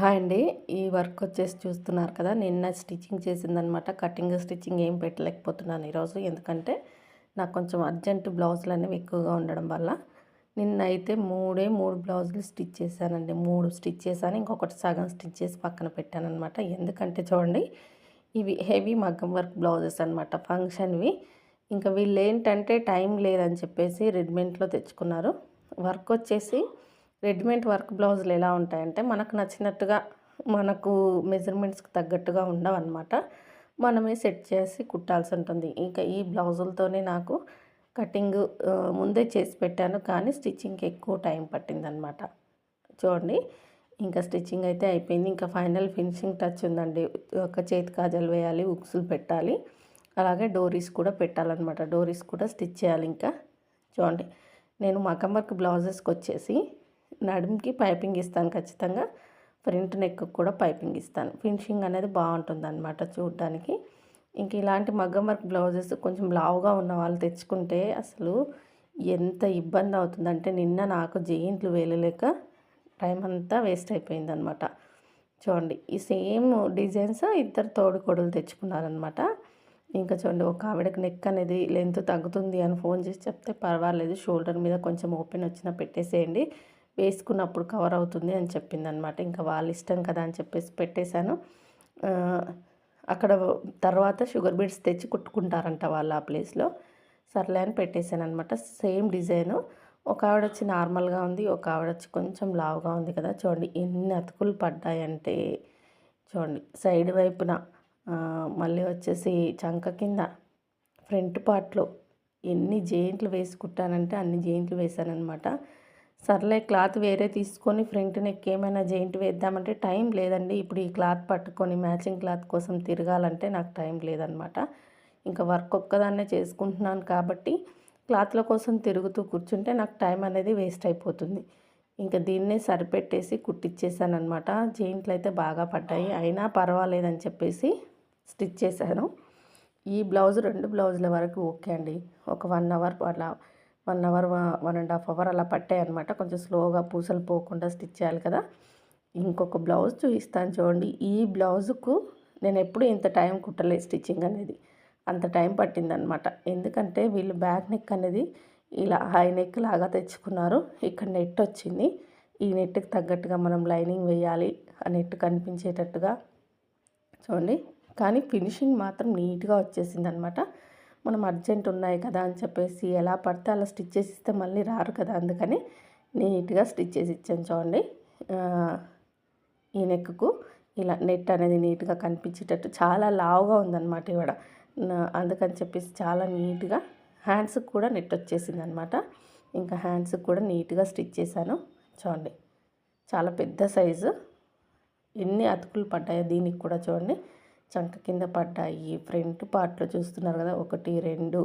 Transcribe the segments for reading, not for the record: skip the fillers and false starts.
Hi అండి. ఈ work వచ్చేసి చూస్తున్నారు కదా! నిన్న స్టిచ్చింగ్ చేసిందనమాట. కటింగ్, స్టిచ్చింగ్ ఏం పెట్టలేకపోతున్నాను ఈరోజు. ఎందుకంటే నాకు కొంచెం అర్జెంట్ బ్లౌజులనేవి ఎక్కువగా ఉండడం వల్ల నిన్న అయితే 3 బ్లౌజులు స్టిచ్ చేశానండి. 3 స్టిచ్ చేశాను. ఇంకొకటి సగం స్టిచ్ చేసి పక్కన పెట్టాననమాట. ఎందుకంటే చూడండి, ఇవి హెవీ మగ్గం వర్క్ బ్లౌజెస్ అనమాట, ఫంక్షన్‌వి. ఇంకా వీళ్ళేంటంటే టైం లేదని చెప్పేసి రెడీమేడ్‌లో తెచ్చుకున్నారు. వర్క్ వచ్చేసి రెడీమేడ్ వర్క్ బ్లౌజులు ఎలా ఉంటాయంటే మనకు నచ్చినట్టుగా, మనకు మెజర్మెంట్స్‌కి తగ్గట్టుగా ఉండవన్నమాట. మనమే సెట్ చేసి కుట్టాల్సి ఉంటుంది. ఇంకా ఈ బ్లౌజులతోనే నాకు కటింగ్ ముందే చేసి పెట్టాను, కానీ స్టిచ్చింగ్‌కి ఎక్కువ టైం పట్టిందనమాట. చూడండి, ఇంకా స్టిచ్చింగ్ అయితే అయిపోయింది. ఇంకా ఫైనల్ ఫినిషింగ్ టచ్ ఉందండి. ఒక చేతి కాజాలు వేయాలి, ఉక్సులు పెట్టాలి, అలాగే డోరీస్ కూడా పెట్టాలన్నమాట. డోరీస్ కూడా స్టిచ్ చేయాలి ఇంకా. చూడండి, నేను మగ్గం వర్క్ బ్లౌజెస్కి వచ్చేసి నడుముకి పైపింగ్ ఇస్తాను ఖచ్చితంగా. ఫ్రంట్ నెక్కి కూడా పైపింగ్ ఇస్తాను. ఫినిషింగ్ అనేది బాగుంటుందన్నమాట చూడడానికి. ఇంక ఇలాంటి మగ్గం వర్క్ బ్లౌజెస్ కొంచెం లావుగా ఉన్న వాళ్ళు తెచ్చుకుంటే అసలు ఎంత ఇబ్బంది అవుతుందంటే, నిన్న నాకు జెయింట్లు వేయలేక టైం అంతా వేస్ట్ అయిపోయిందనమాట. చూడండి, ఈ సేమ్ డిజైన్స్ ఇద్దరు తోడుకోడలు తెచ్చుకున్నారనమాట. ఇంకా చూడండి, ఒక ఆవిడకి నెక్ అనేది లెంత్ తగ్గుతుంది అని ఫోన్ చేసి చెప్తే, పర్వాలేదు షోల్డర్ మీద కొంచెం ఓపెన్ వచ్చినా పెట్టేసేయండి, వేసుకున్నప్పుడు కవర్ అవుతుంది అని చెప్పిందనమాట. ఇంకా వాళ్ళ ఇష్టం కదా అని చెప్పేసి పెట్టేశాను. అక్కడ తర్వాత షుగర్ బీడ్స్ తెచ్చి కుట్టుకుంటారంట వాళ్ళు ఆ ప్లేస్లో. సర్లే అని పెట్టేశానమాట. Same design. ఒక ఆవిడ వచ్చి నార్మల్గా ఉంది, ఒక ఆవిడ వచ్చి కొంచెం లావుగా ఉంది కదా. చూడండి ఎన్ని అతుకులు పడ్డాయంటే, చూడండి సైడ్ వైపున, మళ్ళీ వచ్చేసి చంక కింద, ఫ్రంట్ పార్ట్లో ఎన్ని జెయింట్లు వేసి కుట్టానంటే అన్ని జెయింట్లు వేశానమాట. సర్లే క్లాత్ వేరే తీసుకొని ఫ్రంట్ నెక్ ఏమైనా జెయింట్ వేద్దామంటే టైం లేదండి. ఇప్పుడు ఈ క్లాత్ పట్టుకొని మ్యాచింగ్ క్లాత్ కోసం తిరగాలంటే నాకు టైం లేదనమాట. ఇంకా వర్క్ ఒక్కదాన్నే చేసుకుంటున్నాను కాబట్టి క్లాత్ల కోసం తిరుగుతూ కూర్చుంటే నాకు టైం అనేది వేస్ట్ అయిపోతుంది. ఇంకా దీన్నే సరిపెట్టేసి కుట్టిచ్చేసానమాట. జెయింట్లు అయితే బాగా పడ్డాయి, అయినా పర్వాలేదని చెప్పేసి స్టిచ్ చేశాను. ఈ బ్లౌజ్ 2 బ్లౌజుల వరకు ఓకే అండి. ఒక 1 అవర్ అలా, 1 అవర్ 1.5 అవర్ అలా పట్టాయన్నమాట. కొంచెం స్లోగా పూసలు పోకుండా స్టిచ్ చేయాలి కదా. ఇంకొక బ్లౌజ్ చూపిస్తాను చూడండి. ఈ బ్లౌజుకు నేను ఎప్పుడు ఇంత టైం కుట్టలేదు స్టిచ్చింగ్ అనేది. అంత టైం పట్టిందనమాట. ఎందుకంటే వీళ్ళు బ్యాక్ నెక్ అనేది ఇలా హై నెక్ లాగా తెచ్చుకున్నారు. ఇక్కడ నెట్ వచ్చింది. ఈ నెట్కి తగ్గట్టుగా మనం లైనింగ్ వేయాలి, ఆ నెట్ కనిపించేటట్టుగా. చూడండి, కానీ ఫినిషింగ్ మాత్రం నీట్గా వచ్చేసిందనమాట. మనం అర్జెంట్ ఉన్నాయి కదా అని చెప్పేసి ఎలా పడితే అలా స్టిచ్ చేసి ఇస్తే మళ్ళీ రారు కదా, అందుకని నీట్గా స్టిచ్ చేసి ఇచ్చాను. చూడండి, ఈ నెక్కు ఇలా నెట్ అనేది నీట్గా కనిపించేటట్టు చాలా లావుగా ఉందన్నమాట ఇవిడ. అందుకని చెప్పేసి చాలా నీట్గా హ్యాండ్స్కి కూడా నెట్ వచ్చేసింది అనమాట. ఇంకా హ్యాండ్స్కి కూడా నీట్గా స్టిచ్ చేశాను. చూడండి, చాలా పెద్ద సైజు. ఎన్ని అతుకులు పడ్డాయో దీనికి కూడా చూడండి. చంక కింద పడ్డాయి, ఫ్రంట్ పార్ట్లో చూస్తున్నారు కదా, 1 2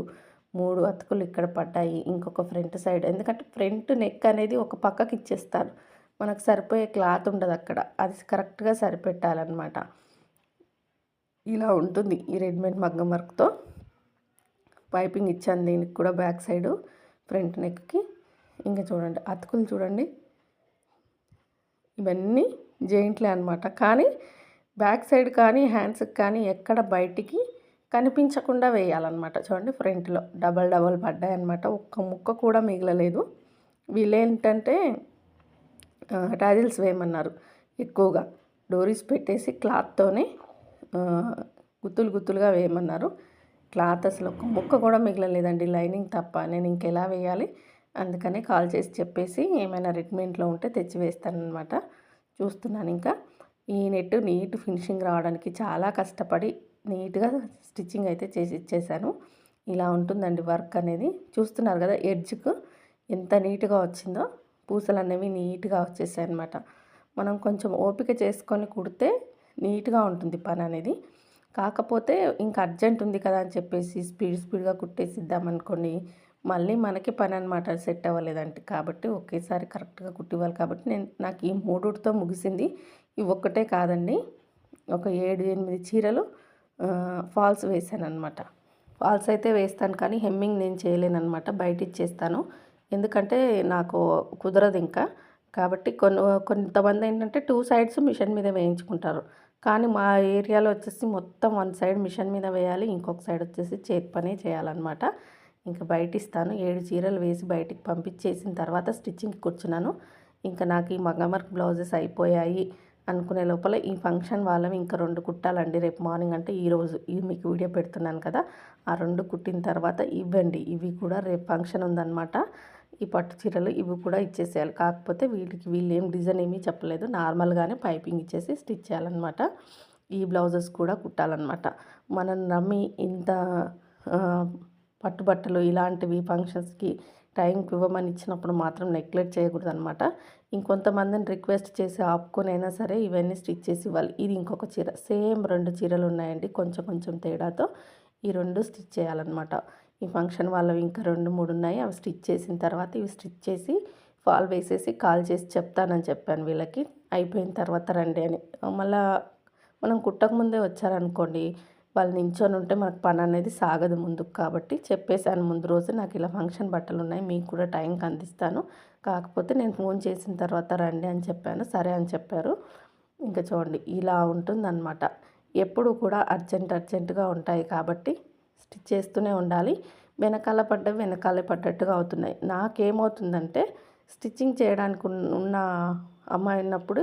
3 అతుకులు ఇక్కడ పడ్డాయి. ఇంకొక ఫ్రంట్ సైడ్, ఎందుకంటే ఫ్రంట్ నెక్ అనేది ఒక పక్కకి ఇచ్చేస్తారు, మనకు సరిపోయే క్లాత్ ఉండదు అక్కడ, అది కరెక్ట్గా సరిపెట్టాలన్నమాట. ఇలా ఉంటుంది ఈ రెడీమేడ్ మగ్గం వర్క్తో. పైపింగ్ ఇచ్చాను దీనికి కూడా బ్యాక్ సైడు ఫ్రంట్ నెక్కి. ఇంకా చూడండి అతుకులు చూడండి, ఇవన్నీ జెయింట్లే అనమాట. కానీ బ్యాక్ సైడ్ కానీ హ్యాండ్స్కి కానీ ఎక్కడ బయటికి కనిపించకుండా వేయాలన్నమాట. చూడండి, ఫ్రంట్లో డబల్ పడ్డాయి అనమాట. ఒక్క ముక్క కూడా మిగలలేదు. వీళ్ళేంటంటే టాజిల్స్ వేయమన్నారు ఎక్కువగా. డోరీస్ పెట్టేసి క్లాత్తోనే గుత్తులుగా వేయమన్నారు. క్లాత్ అసలు ఒక్క ముక్క కూడా మిగలలేదండి, లైనింగ్ తప్ప. నేను ఇంకెలా వేయాలి, అందుకనే కాల్ చేసి చెప్పేసి ఏమైనా రెడీమేడ్లో ఉంటే తెచ్చి వేస్తానన్నమాట. చూస్తున్నాను ఇంకా. ఈ నెట్ నీట్ ఫినిషింగ్ రావడానికి చాలా కష్టపడి నీట్గా స్టిచ్చింగ్ అయితే చేసి ఇచ్చేసాను. ఇలా ఉంటుందండి వర్క్ అనేది. చూస్తున్నారు కదా ఎడ్జ్కు ఎంత నీట్గా వచ్చిందో, పూసలు అనేవి నీట్గా వచ్చేసాయి అనమాట. మనం కొంచెం ఓపిక చేసుకొని కుడితే నీట్గా ఉంటుంది పని అనేది. కాకపోతే ఇంకా అర్జెంట్ ఉంది కదా అని చెప్పేసి స్పీడ్గా కుట్టేసిద్దామనుకోండి, మళ్ళీ మనకి పని అనమాట, సెట్ అవ్వలేదంటే. కాబట్టి ఒకేసారి కరెక్ట్గా కుట్టివ్వాలి కాబట్టి నాకు ఈ 3తో ముగిసింది. ఇవి ఒక్కటే కాదండి, ఒక 7 8 చీరలు ఫాల్స్ వేసాను అనమాట. ఫాల్స్ అయితే వేస్తాను కానీ హెమ్మింగ్ నేను చేయలేనమాట, బయట ఇచ్చేస్తాను. ఎందుకంటే నాకు కుదరదు ఇంకా. కాబట్టి కొంతమంది ఏంటంటే 2 సైడ్స్ మిషన్ మీద వేయించుకుంటారు. కానీ మా ఏరియాలో వచ్చేసి మొత్తం 1 సైడ్ మిషన్ మీద వేయాలి. ఇంకొక సైడ్ వచ్చేసి చేతి పనే చేయాలన్నమాట. ఇంకా బయటిస్తాను. 7 చీరలు వేసి బయటికి పంపించేసిన తర్వాత స్టిచ్చింగ్‌కి కూర్చున్నాను. ఇంకా నాకు ఈ మగ్గం వర్క్ బ్లౌజెస్ అయిపోయాయి అనుకునే లోపల ఈ ఫంక్షన్ వాళ్ళవి ఇంకా 2 కుట్టాలండి. రేపు మార్నింగ్ అంటే ఈరోజు మీకు వీడియో పెడుతున్నాను కదా! ఆ 2 కుట్టిన తర్వాత ఇవ్వండి. ఇవి కూడా రేపు ఫంక్షన్ ఉందన్నమాట. ఈ పట్టు చీరలు ఇవి కూడా ఇచ్చేసేయాలి. కాకపోతే వీళ్ళేం డిజైన్ ఏమీ చెప్పలేదు. నార్మల్‌గానే పైపింగ్ ఇచ్చేసి స్టిచ్ చేయాలన్నమాట. ఈ బ్లౌజెస్ కూడా కుట్టాలన్నమాట. మనం నమ్మి ఇంత పట్టుబట్టలు ఇలాంటివి ఫంక్షన్స్‌కి టైంకి ఇవ్వమని ఇచ్చినప్పుడు మాత్రం నెగ్లెక్ట్ చేయకూడదనమాట. ఇంకొంతమందిని రిక్వెస్ట్ చేసి ఆపుకొనైనా సరే ఇవన్నీ స్టిచ్ చేసి ఇవ్వాలి. ఇది ఇంకొక చీర సేమ్ 2 చీరలు ఉన్నాయండి. కొంచెం కొంచెం తేడాతో ఈ 2 స్టిచ్ చేయాలన్నమాట. ఈ ఫంక్షన్ వాళ్ళవి ఇంకా 2, 3 ఉన్నాయి. అవి స్టిచ్ చేసిన తర్వాత ఇవి స్టిచ్ చేసి ఫాల్ వేసేసి కాల్ చేసి చెప్తానని చెప్పాను వీళ్ళకి. అయిపోయిన తర్వాత రండి అని. మళ్ళా మనం కుట్టకముందే వచ్చారనుకోండి, వాళ్ళు నించొని ఉంటే మనకు పని అనేది సాగదు ముందుకు. కాబట్టి చెప్పేసాను ముందు రోజు నాకు ఇలా ఫంక్షన్ బట్టలు ఉన్నాయి, మీకు కూడా టైంకి అందిస్తాను, కాకపోతే నేను ఫోన్ చేసిన తర్వాత రండి అని చెప్పాను. సరే అని చెప్పారు. ఇంకా చూడండి ఇలా ఉంటుందన్నమాట. ఎప్పుడు కూడా అర్జెంటుగా ఉంటాయి కాబట్టి స్టిచ్ చేస్తూనే ఉండాలి. వెనకాల పడ్డవి వెనకాలే పడ్డట్టుగా అవుతున్నాయి. నాకేమవుతుందంటే స్టిచ్చింగ్ చేయడానికి ఉన్న అమ్మాయి ఉన్నప్పుడు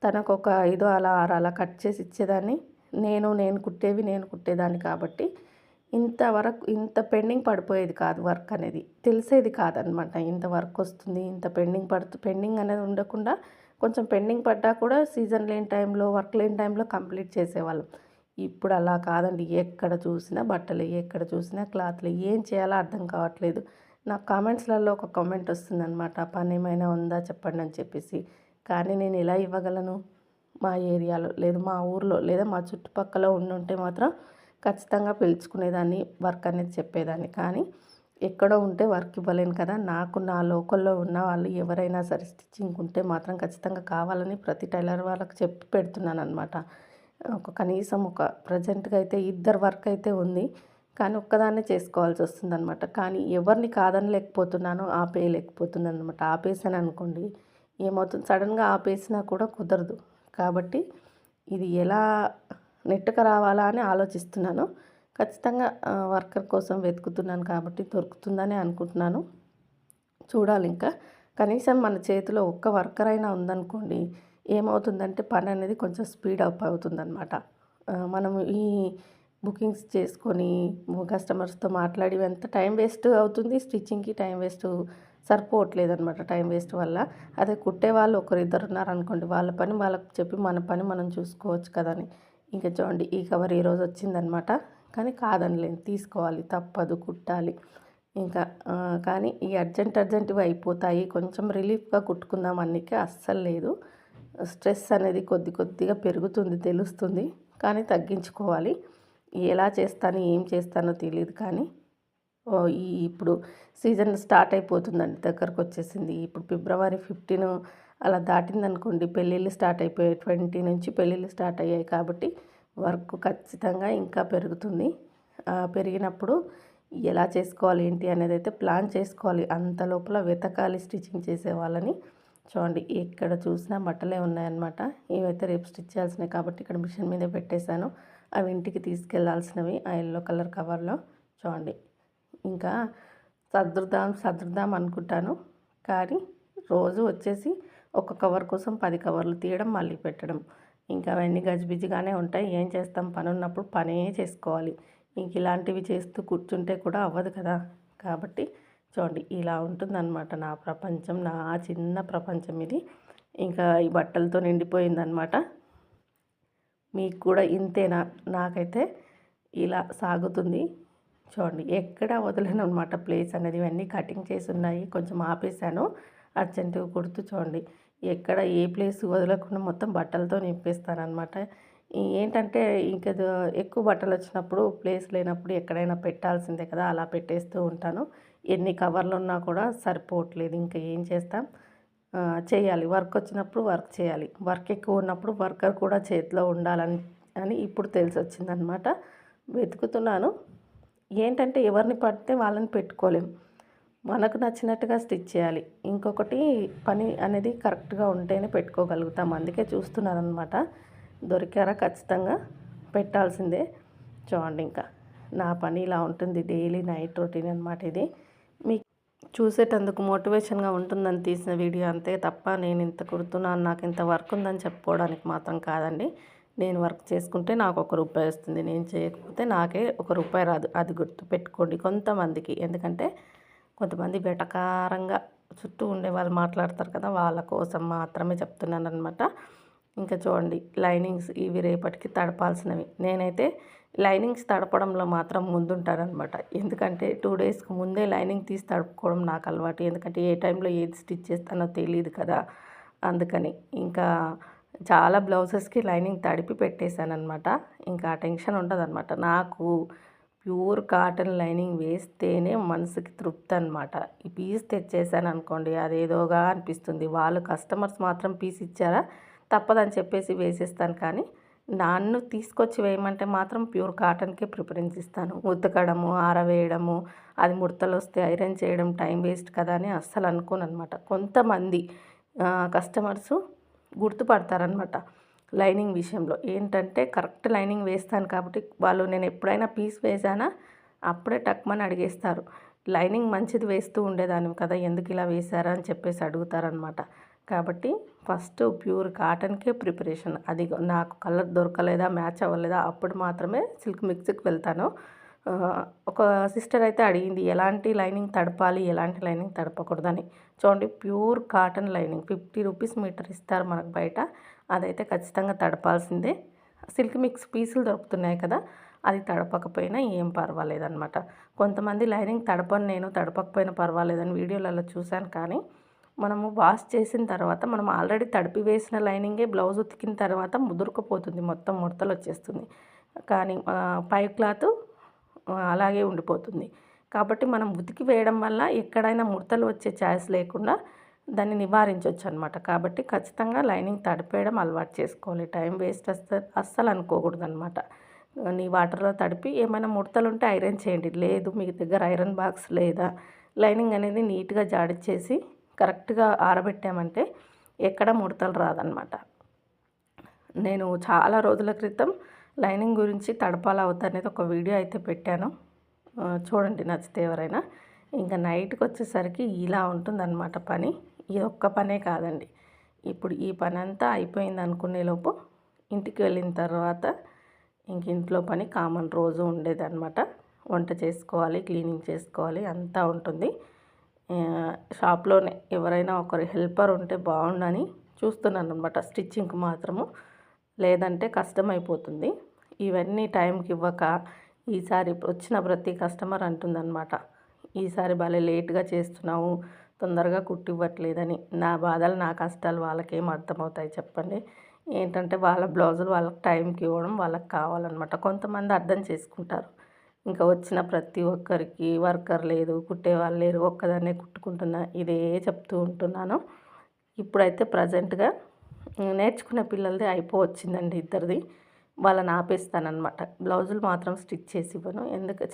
తనకొక 5 అలా 6 అలా కట్ చేసి ఇచ్చేదాన్ని. నేను కుట్టేదాన్ని కాబట్టి ఇంతవరకు ఇంత పెండింగ్ పడిపోయేది కాదు. వర్క్ అనేది తెలిసేది కాదనమాట. ఇంత వర్క్ వస్తుంది, ఇంత పెండింగ్ అనేది ఉండకుండా కొంచెం పెండింగ్ పడ్డా కూడా సీజన్ లేని టైంలో, వర్క్ లేని టైంలో కంప్లీట్ చేసేవాళ్ళం. ఇప్పుడు అలా కాదండి. ఎక్కడ చూసినా బట్టలే, ఎక్కడ చూసినా క్లాత్లే. ఏం చేయాలో అర్థం కావట్లేదు. నాకు కామెంట్స్‌లలో ఒక కామెంట్ వస్తుందనమాట. పని ఏమైనా ఉందా చెప్పండి అని చెప్పేసి. కానీ నేను ఎలా ఇవ్వగలను? మా ఏరియాలో లేదు మా ఊర్లో లేదా మా చుట్టుపక్కల ఉండుంటే మాత్రం ఖచ్చితంగా పిలుచుకునేదాన్ని, వర్క్ అనేది చెప్పేదాన్ని. కానీ ఎక్కడో ఉంటే వర్క్ ఇవ్వలేను కదా! నాకు నా లోకల్‌లో ఉన్న వాళ్ళు ఎవరైనా సరే స్టిచ్చింగ్ ఉంటే మాత్రం ఖచ్చితంగా కావాలని ప్రతి టైలర్ వాళ్ళకి చెప్పి పెడుతున్నాననమాట. కనీసం ప్రెజెంట్‌గా అయితే ఇద్దరు వర్క్ అయితే ఉంది. కానీ ఒక్కదాన్నే చేసుకోవాల్సి వస్తుందనమాట. కానీ ఎవరిని కాదనలేకపోతున్నాను, ఆపేయలేకపోతున్నాననమాట. ఆపేసాననుకోండి ఏమవుతుంది, సడన్‌గా ఆపేసినా కూడా కుదరదు. కాబట్టి ఇది ఎలా నెట్టుకు రావాలా అని ఆలోచిస్తున్నాను. ఖచ్చితంగా వర్కర్ కోసం వెతుకుతున్నాను కాబట్టి దొరుకుతుందని అనుకుంటున్నాను. చూడాలి ఇంకా. కనీసం మన చేతిలో ఒక్క వర్కర్ అయినా ఉందనుకోండి, ఏమవుతుందంటే పని అనేది కొంచెం స్పీడ్ అప్ అవుతుందనమాట. మనము ఈ బుకింగ్స్ చేసుకొని కస్టమర్స్తో మాట్లాడి ఎంత టైం వేస్ట్ అవుతుంది. స్టిచ్చింగ్‌కి టైం వేస్ట్ సరిపోవట్లేదనమాట టైం వేస్ట్ వల్ల. అదే కుట్టేవాళ్ళు ఒకరిద్దరు ఉన్నారనుకోండి, వాళ్ళ పని వాళ్ళకి చెప్పి మన పని మనం చూసుకోవచ్చు కదని. ఇంకా చూడండి ఈ కవర్ ఈరోజు వచ్చిందనమాట. కానీ కాదనలేను, తీసుకోవాలి తప్పదు, కుట్టాలి. ఇంకా కానీ ఈ అర్జెంట్‌వి అయిపోతాయి. కొంచెం రిలీఫ్‌గా కుట్టుకుందాం అన్నికే అస్సలు లేదు. స్ట్రెస్ అనేది కొద్దిగా పెరుగుతుంది తెలుస్తుంది. కానీ తగ్గించుకోవాలి. ఎలా చేస్తాను, ఏం చేస్తానో తెలీదు కానీ ఇప్పుడు సీజన్ స్టార్ట్ అయిపోతుందండి. దగ్గరకొచ్చేసింది. ఇప్పుడు ఫిబ్రవరి 15 అలా దాటిందనుకోండి పెళ్ళిళ్ళు స్టార్ట్ అయిపోయాయి. 20 నుంచి పెళ్ళిళ్ళు స్టార్ట్ అయ్యాయి కాబట్టి వర్క్ ఖచ్చితంగా ఇంకా పెరుగుతుంది. పెరిగినప్పుడు ఎలా చేసుకోవాలి ఏంటి అనేది అయితే ప్లాన్ చేసుకోవాలి. అంత లోపల వెతకాలి స్టిచ్చింగ్ చేసే వాళ్ళని. చూడండి ఎక్కడ చూసినా బట్టలే ఉన్నాయన్నమాట. ఇవైతే రేపు స్టిచ్ చేయాల్సినవి కాబట్టి ఇక్కడ మిషన్ మీద పెట్టేశాను. అవి ఇంటికి తీసుకెళ్లాల్సినవి ఆ యెల్లో కలర్ కవర్లో. చూడండి ఇంకా సర్దుదాం అనుకుంటాను. కానీ రోజు వచ్చేసి ఒక కవర్ కోసం 10 కవర్లు తీయడం, మళ్ళీ పెట్టడం. ఇంకా అవన్నీ గజిబిజిగానే ఉంటాయి. ఏం చేస్తాం, పని ఉన్నప్పుడు పనే చేసుకోవాలి. ఇంక ఇలాంటివి చేస్తూ కూర్చుంటే కూడా అవ్వదు కదా! కాబట్టి చూడండి ఇలా ఉంటుందన్నమాట నా ప్రపంచం. నా చిన్న ప్రపంచం ఇది. ఇంకా ఈ బట్టలతో నిండిపోయిందనమాట. మీకు కూడా ఇంతేనా? నాకైతే ఇలా సాగుతుంది. చూడండి ఎక్కడ వదలను అనమాట ప్లేస్ అనేది. ఇవన్నీ కటింగ్ చేసి ఉన్నాయి, కొంచెం ఆపేసాను అర్జెంటుగా కుడుతూ. చూడండి ఎక్కడ ఏ ప్లేస్ వదలకుండా మొత్తం బట్టలతో నింపేస్తానమాట. ఏంటంటే ఇంకా ఎక్కువ బట్టలు వచ్చినప్పుడు ప్లేస్ లేనప్పుడు ఎక్కడైనా పెట్టాల్సిందే కదా, అలా పెట్టేస్తూ ఉంటాను. ఎన్ని కవర్లు ఉన్నా కూడా సరిపోవట్లేదు. ఇంకా ఏం చేస్తాం, చేయాలి. వర్క్ వచ్చినప్పుడు వర్క్ చేయాలి. వర్క్ ఎక్కువ ఉన్నప్పుడు వర్కర్ కూడా చేతిలో ఉండాలని ఇప్పుడు తెలిసొచ్చిందనమాట. వెతుకుతున్నాను. ఏంటంటే ఎవరిని పడితే వాళ్ళని పెట్టుకోలేం. మనకు నచ్చినట్టుగా స్టిచ్ చేయాలి. ఇంకొకటి పని అనేది కరెక్ట్‌గా ఉంటేనే పెట్టుకోగలుగుతాం. అందుకే చూస్తున్నాననమాట. దొరికారా ఖచ్చితంగా పెట్టాల్సిందే. చూడండి ఇంకా. నా పని ఇలా ఉంటుంది. డైలీ నైట్ రొటీన్ అనమాట ఇది. మీకు చూసేటందుకు మోటివేషన్‌గా ఉంటుందని తీసిన వీడియో అంతే తప్ప నేను ఇంత కుడుతున్నాను, నాకు ఇంత వర్క్ ఉందని చెప్పుకోవడానికి మాత్రం కాదండి. నేను వర్క్ చేసుకుంటే నాకు ఒక రూపాయి వస్తుంది. నేను చేయకపోతే నాకే ఒక రూపాయి రాదు. అది గుర్తుపెట్టుకోండి కొంతమందికి. ఎందుకంటే కొంతమంది వెటకారంగా చుట్టూ ఉండే వాళ్ళు మాట్లాడతారు కదా! వాళ్ళ కోసం మాత్రమే చెప్తున్నాననమాట. ఇంకా చూడండి లైనింగ్స్ ఇవి రేపటికి తడపాల్సినవి. నేనైతే లైనింగ్స్ తడపడంలో మాత్రం ముందుంటాననమాట. ఎందుకంటే 2 డేస్‌కి ముందే లైనింగ్ తీసి తడుపుకోవడం నాకు అలవాటు. ఎందుకంటే ఏ టైంలో ఏది స్టిచ్ చేస్తానో తెలీదు కదా! అందుకని. ఇంకా చాలా బ్లౌజెస్‌కి లైనింగ్ తడిపి పెట్టేశాననమాట. ఇంకా టెన్షన్ ఉండదనమాట. నాకు ప్యూర్ కాటన్ లైనింగ్ వేస్తేనే మనసుకి తృప్తి అనమాట. ఈ పీస్ తెచ్చేసాననుకోండి అదేదోగా అనిపిస్తుంది. వాళ్ళు కస్టమర్స్ మాత్రం పీస్ ఇచ్చారా తప్పదని చెప్పేసి వేసేస్తాను. కానీ నన్ను తీసుకొచ్చి వేయమంటే మాత్రం ప్యూర్ కాటన్‌కే ప్రిఫరెన్స్ ఇస్తాను. ఉతకడము, ఆరవేయడము, అది ముడతలొస్తే ఐరన్ చేయడం టైం వేస్ట్ కదా అని అస్సలు అనుకోననమాట. కొంతమంది కస్టమర్సు గుర్తుపడతారనమాట లైనింగ్ విషయంలో. ఏంటంటే కరెక్ట్ లైనింగ్ వేస్తాను కాబట్టి వాళ్ళు నేను ఎప్పుడైనా పీస్ వేసానా అప్పుడే టక్‌మని అడిగేస్తారు. లైనింగ్ మంచిది వేస్తూ ఉండేదానివి కదా! ఎందుకు ఇలా వేశారా అని చెప్పేసి అడుగుతారనమాట. కాబట్టి ఫస్ట్ ప్యూర్ కాటన్‌కే ప్రిపరేషన్. అది నాకు కలర్ దొరకలేదా, మ్యాచ్ అవ్వలేదా అప్పుడు మాత్రమే సిల్క్ మిక్స్‌కి వెళ్తాను. ఒక సిస్టర్ అయితే అడిగింది ఎలాంటి లైనింగ్ తడపాలి, ఎలాంటి లైనింగ్ తడపకూడదని. చూడండి pure cotton lining 50 rupees metre ఇస్తారు మనకు బయట. అదైతే ఖచ్చితంగా తడపాల్సిందే. సిల్క్ మిక్స్ పీసులు దొరుకుతున్నాయి కదా! అది తడపకపోయినా ఏం పర్వాలేదనమాట. కొంతమంది లైనింగ్ తడపను నేను, తడపకపోయినా పర్వాలేదని వీడియోలలో చూశాను. కానీ మనము వాష్ చేసిన తర్వాత మనం ఆల్రెడీ తడిపి వేసిన లైనింగే బ్లౌజ్ ఉతికిన తర్వాత ముదురుకుపోతుంది, మొత్తం ముడతలొచ్చేస్తుంది. కానీ పై క్లాత్ అలాగే ఉండిపోతుంది. కాబట్టి మనం ఉతికి వేయడం వల్ల ఎక్కడైనా ముడతలు వచ్చే ఛాన్స్ లేకుండా దాన్ని నివారించొచ్చనమాట. కాబట్టి ఖచ్చితంగా లైనింగ్ తడిపేయడం అలవాటు చేసుకోవాలి. టైం వేస్ట్ అస్సలు అనుకోకూడదనమాట. నీ వాటర్‌లో తడిపి ఏమైనా ముడతలుంటే ఐరన్ చేయండి. లేదు మీ దగ్గర ఐరన్ బాక్స్ లేదా లైనింగ్ అనేది నీట్‌గా జాడిచ్చేసి కరెక్ట్‌గా ఆరబెట్టామంటే ఎక్కడ ముడతలు రాదనమాట. నేను చాలా రోజుల క్రితం లైనింగ్ గురించి తడపాలా వద్దా అనేది ఒక వీడియో అయితే పెట్టాను. చూడండి నచ్చితే ఎవరైనా. ఇంకా నైట్‌కొచ్చేసరికి ఇలా ఉంటుందన్నమాట పని. ఈ ఒక్క పనే కాదండి. ఇప్పుడు ఈ పనంతా అయిపోయిందనుకునేలోపు ఇంటికి వెళ్ళిన తర్వాత ఇంక ఇంట్లో పని కామన్ రోజు ఉండేదన్నమాట. వంట చేసుకోవాలి, క్లీనింగ్ చేసుకోవాలి అంతా ఉంటుంది. షాప్‌లోనే ఎవరైనా ఒకరు హెల్పర్ ఉంటే బాగుండని చూస్తున్నానన్నమాట స్టిచ్చింగ్‌కి మాత్రము. లేదంటే కష్టమైపోతుంది. ఇవన్నీ టైంకి ఇవ్వక ఈసారి వచ్చిన ప్రతి కస్టమర్ అంటుందన్నమాట. ఈసారి భలే లేట్‌గా చేస్తున్నావు, తొందరగా కుట్టివ్వట్లేదని. నా బాధలు, నా కష్టాలు వాళ్ళకేం అర్థమవుతాయి చెప్పండి. ఏంటంటే వాళ్ళ బ్లౌజులు వాళ్ళకి టైంకి ఇవ్వడం వాళ్ళకి కావాలన్నమాట. కొంతమంది అర్థం చేసుకుంటారు. ఇంకా వచ్చిన ప్రతి ఒక్కరికి వర్కర్ లేదు, కుట్టేవాళ్ళు లేరు, ఒక్కదాన్నే కుట్టుకుంటున్నా ఇదే చెప్తూ ఉంటున్నాను. ఇప్పుడైతే ప్రజెంట్‌గా నేర్చుకునే పిల్లలది అయిపోవచ్చిందండి ఇద్దరిది. వాళ్ళని ఆపేస్తాననమాట. బ్లౌజులు మాత్రం స్టిచ్ చేసి ఇవ్వను.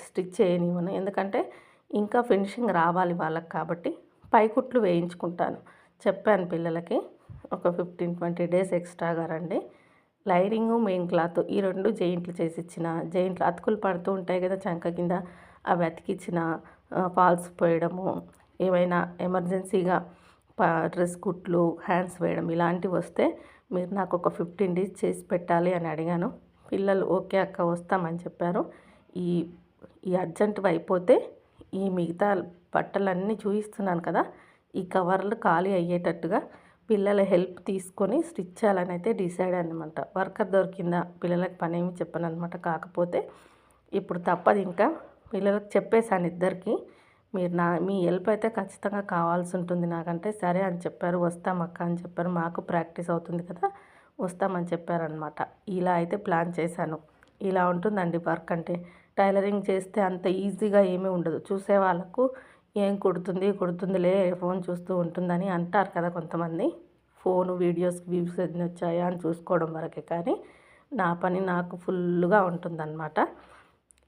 స్టిచ్ చేయనివ్వను. ఎందుకంటే ఇంకా ఫినిషింగ్ రావాలి వాళ్ళకి కాబట్టి పై కుట్లు వేయించుకుంటాను. చెప్పాను పిల్లలకి ఒక 15, 20 డేస్ ఎక్స్ట్రాగా రండి. లైనింగు, మెయిన్ క్లాత్ ఈ 2 జెయింట్లు చేసిచ్చిన, జెయింట్లు అతుకులు పడుతూ ఉంటాయి కదా చంక కింద, అవి అతికిచ్చిన, ఫాల్స్ పోయడము, ఏమైనా ఎమర్జెన్సీగా డ్రెస్ కుట్లు, హ్యాండ్స్ వేయడం ఇలాంటివి వస్తే మీరు నాకు ఒక 15 డేస్ చేసి పెట్టాలి అని అడిగాను. పిల్లలు ఓకే అక్క వస్తామని చెప్పారు. ఈ ఈ అర్జెంట్‌వి అయిపోతే ఈ మిగతా బట్టలన్నీ చూపిస్తున్నాను కదా! ఈ కవర్లు ఖాళీ అయ్యేటట్టుగా పిల్లల హెల్ప్ తీసుకొని స్టిచ్ చేయాలని అయితే డిసైడ్ అన్నమాట. వర్కర్ దొరికిందా పిల్లలకి పనేమి చెప్పననమాట. కాకపోతే ఇప్పుడు తప్పదు ఇంకా. పిల్లలకు చెప్పేసాను ఇద్దరికి. మీరు మీ హెల్ప్ అయితే ఖచ్చితంగా కావాల్సి ఉంటుంది నాకంటే. సరే అని చెప్పారు. వస్తాం అక్క అని చెప్పారు. మాకు ప్రాక్టీస్ అవుతుంది కదా! వస్తామని చెప్పారనమాట. ఇలా అయితే ప్లాన్ చేశాను. ఇలా ఉంటుందండి వర్క్ అంటే. టైలరింగ్ చేస్తే అంత ఈజీగా ఏమీ ఉండదు. చూసే వాళ్ళకు ఏం కుడుతుందిలే ఫోన్ చూస్తూ ఉంటుందని అంటారు కదా కొంతమంది. ఫోను వీడియోస్‌కి వ్యూస్ ఎన్ని వచ్చాయా అని చూసుకోవడం వరకే. కానీ నా పని నాకు ఫుల్లుగా ఉంటుందన్నమాట.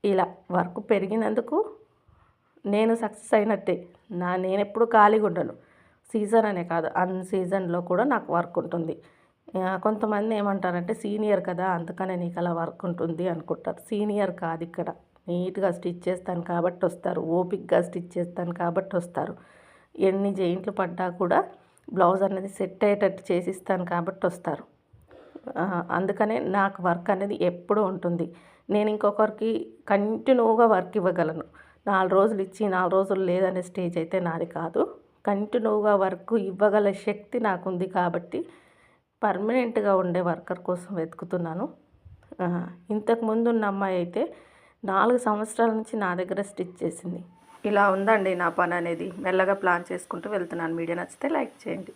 ఇలా వర్క్ పెరిగినందుకు నేను సక్సెస్ అయినట్టే. నేనెప్పుడు ఖాళీగా ఉండను. సీజన్ అనే కాదు, అన్ సీజన్‌లో కూడా నాకు వర్క్ ఉంటుంది. కొంతమంది ఏమంటారంటే సీనియర్ కదా! అందుకనే నీకు అలా వర్క్ ఉంటుంది అనుకుంటారు. సీనియర్ కాదు ఇక్కడ. నీట్‌గా స్టిచ్ చేస్తాను కాబట్టి వస్తారు. ఓపికగా స్టిచ్ చేస్తాను కాబట్టి వస్తారు. ఎన్ని జెయింట్లు పడ్డా కూడా బ్లౌజ్ అనేది సెట్ అయ్యేటట్టు చేసిస్తాను కాబట్టి వస్తారు. అందుకనే నాకు వర్క్ అనేది ఎప్పుడూ ఉంటుంది. నేను ఇంకొకరికి కంటిన్యూగా వర్క్ ఇవ్వగలను. 4 రోజులు ఇచ్చి 4 రోజులు లేదనే స్టేజ్ అయితే నాది కాదు. కంటిన్యూగా వర్క్ ఇవ్వగల శక్తి నాకుంది కాబట్టి పర్మనెంట్‌గా ఉండే వర్కర్ కోసం వెతుకుతున్నాను. ఇంతకుముందు ఉన్న అమ్మాయి అయితే 4 సంవత్సరాల నుంచి నా దగ్గర స్టిచ్ చేసింది. ఇలా ఉందండి నా పని అనేది. మెల్లగా ప్లాన్ చేసుకుంటూ వెళ్తున్నాను. వీడియో నచ్చితే లైక్ చేయండి.